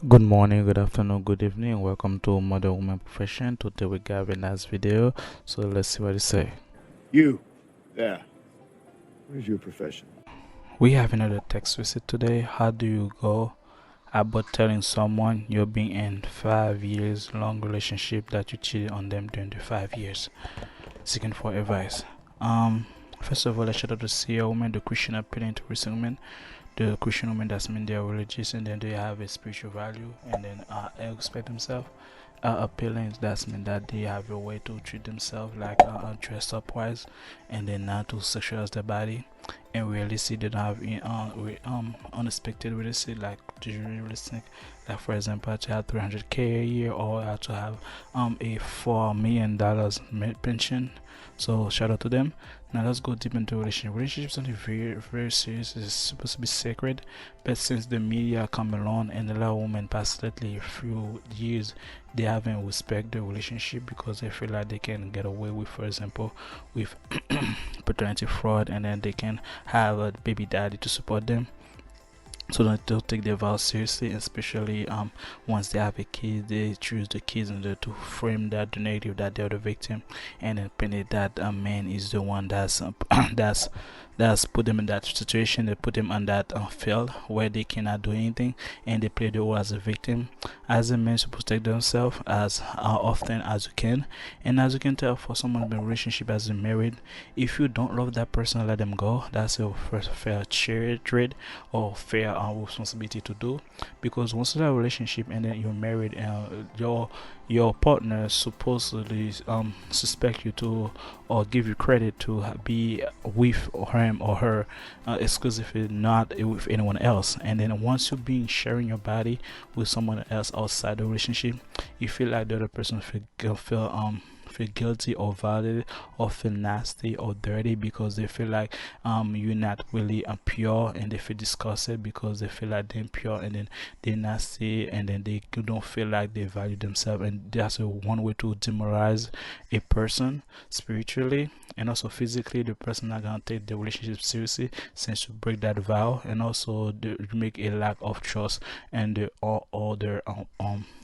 Good morning, good afternoon, good evening. Welcome to Modern Woman Profession. Today we got a nice video. So let's see what it say. You, there. What is your profession? We have another text visit today. How do you go about telling someone you're being in 5 years long relationship that you cheated on them during the 5 years? Seeking for advice. First of all, I shout out to see a woman, the Christian appealing to recent women. The Christian women that's mean they're religious and then they have a spiritual value and then respect themselves. Appealing that's mean that they have a way to treat themselves like dress up wise and then not to sexualize their body. And realistic they don't have unexpected realistic like realistic, like for example to have 300K a year or to have a $4 million pension. So shout out to them. Now let's go deep into relationship. Relationship is something very very serious. It's supposed to be sacred, but since the media come along and a lot of women past lately a few years, they haven't respect the relationship because they feel like they can get away with, for example, with paternity fraud, and then they can have a baby daddy to support them, so that they'll take their vows seriously, especially once they have a kid, they choose the kids and to frame that the narrative that they're the victim, and then paint it that a man is the one that's that's that's put them in that situation. They put them on that field where they cannot do anything, and they play the role as a victim. As a man, to protect themselves as often as you can, and as you can tell, for someone in a relationship as a married, if you don't love that person, let them go. That's a first fair trade or fair responsibility to do, because once you have a relationship and then you're married, your partner supposedly suspect you to or give you credit to be with him or her exclusively, not with anyone else. And then once you're being sharing your body with someone else outside the relationship, you feel like the other person feel guilty or violated or feel nasty or dirty because they feel like you're not really pure, and they feel disgusted because they feel like they're impure, and then they're nasty, and then they don't feel like they value themselves, and that's a one way to demoralize a person spiritually and also physically. The person not gonna take the relationship seriously since you break that vow, and also you make a lack of trust and the all other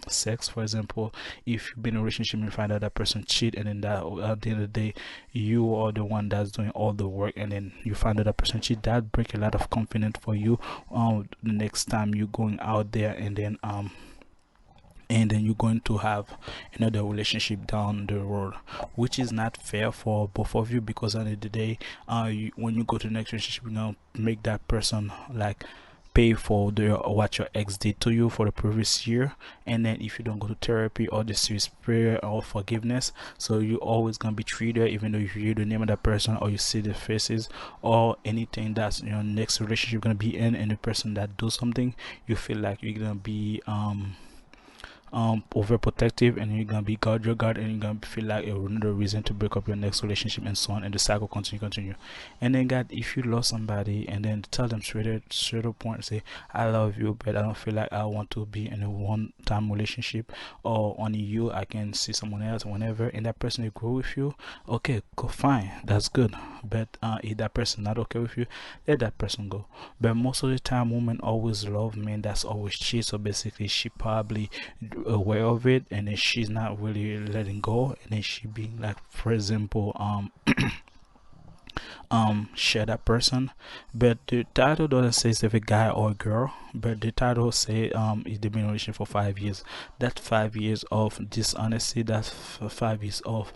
sex. For example, if you've been in a relationship and you find out that person cheat, and then that at the end of the day you are the one that's doing all the work, and then you find out that person cheat, that break a lot of confidence for you the next time you're going out there, and then you're going to have another relationship down the road, which is not fair for both of you, because at the end of the day when you go to the next relationship, you're gonna make that person like pay for the what your ex did to you for the previous year. And then if you don't go to therapy or the serious prayer or forgiveness, so you always gonna be treated, even though you hear the name of that person or you see the faces or anything that's your next relationship gonna be in, and the person that do something, you feel like you're gonna be overprotective, and you're gonna be guard your guard, and you're gonna feel like another reason to break up your next relationship, and so on, and the cycle continue. And then God, if you love somebody, and then tell them straight up point, say I love you, but I don't feel like I want to be in a one time relationship, or only you, I can see someone else whenever, and that person agree with you, okay, go, fine, that's good. But if that person not okay with you, let that person go. But most of the time women always love men that's always cheat, so basically she probably aware of it, and then she's not really letting go, and then she being like, for example, share that person. But the title doesn't say if a guy or a girl, but the title say if they've been in a relationship for 5 years. That 5 years of dishonesty, that's 5 years of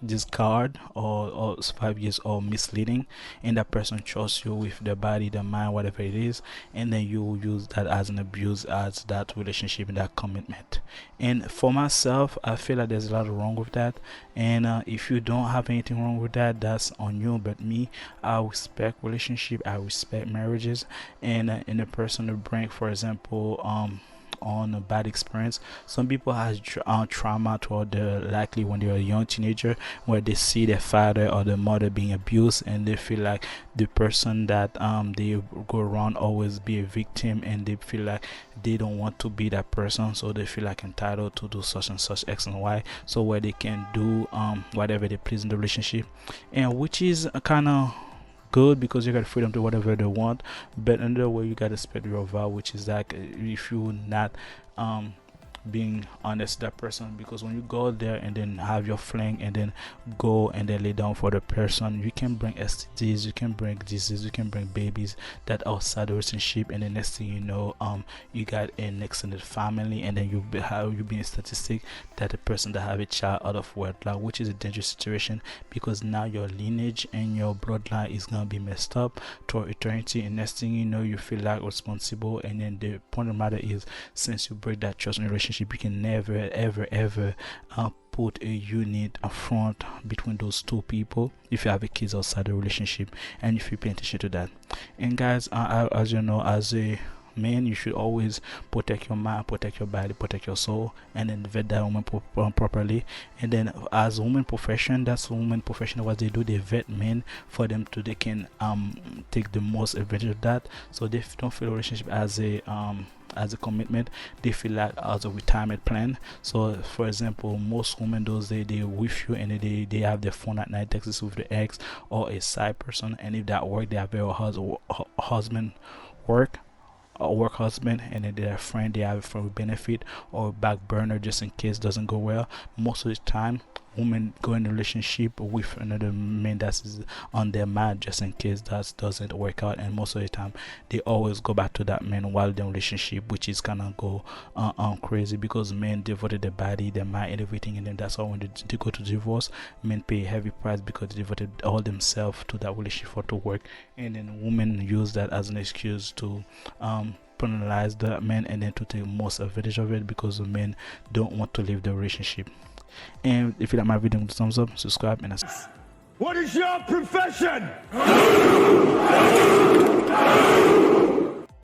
discard, or 5 years of misleading, and that person trusts you with their body, their mind, whatever it is, and then you use that as an abuse, as that relationship and that commitment. And for myself, I feel like there's a lot wrong with that. And if you don't have anything wrong with that, that's on you. But me, I respect relationship, I respect marriages, and in a personal bring, for example, on a bad experience. Some people has trauma toward the likely when they're a young teenager, where they see their father or their mother being abused, and they feel like the person that they go around always be a victim, and they feel like they don't want to be that person, so they feel like entitled to do such and such X and Y, so where they can do whatever they please in the relationship, and which is a kind of good because you got freedom to whatever they want, but another way you gotta spread your vow, which is like if you're not um being honest with that person, because when you go there and then have your fling and then go and then lay down for the person, you can bring STDs, you can bring disease, you can bring babies that outside the relationship, and the next thing you know, you got an extended family, and then you be in statistic that the person that have a child out of wedlock, which is a dangerous situation, because now your lineage and your bloodline is gonna be messed up to eternity, and next thing you know, you feel like responsible. And then the point of the matter is, since you break that trust in a relationship, you can never ever put a unit up front between those two people if you have a kids outside the relationship, and if you pay attention to that. And guys, as you know, as a man, you should always protect your mind, protect your body, protect your soul, and then vet that woman properly. And then as women profession, that's women profession, what they do, they vet men for them to they can take the most advantage of that, so they don't feel a relationship as a commitment, they feel like as a retirement plan. So for example, most women, those they with you, and they have their phone at night, texts with the ex or a side person, and if that work, they have their husband work or work husband, and then their friend, they have it for benefit or back burner just in case doesn't go well. Most of the time women go in a relationship with another man that's on their mind just in case that doesn't work out, and most of the time they always go back to that man while the relationship, which is gonna go crazy, because men devoted their body, their mind, and everything, and then that's why when they go to divorce, men pay a heavy price because they devoted all themselves to that relationship for to work, and then women use that as an excuse to penalize the men and then to take most advantage of it, because the men don't want to leave the relationship. And if you like my video, give it a thumbs up, subscribe, and What is your profession?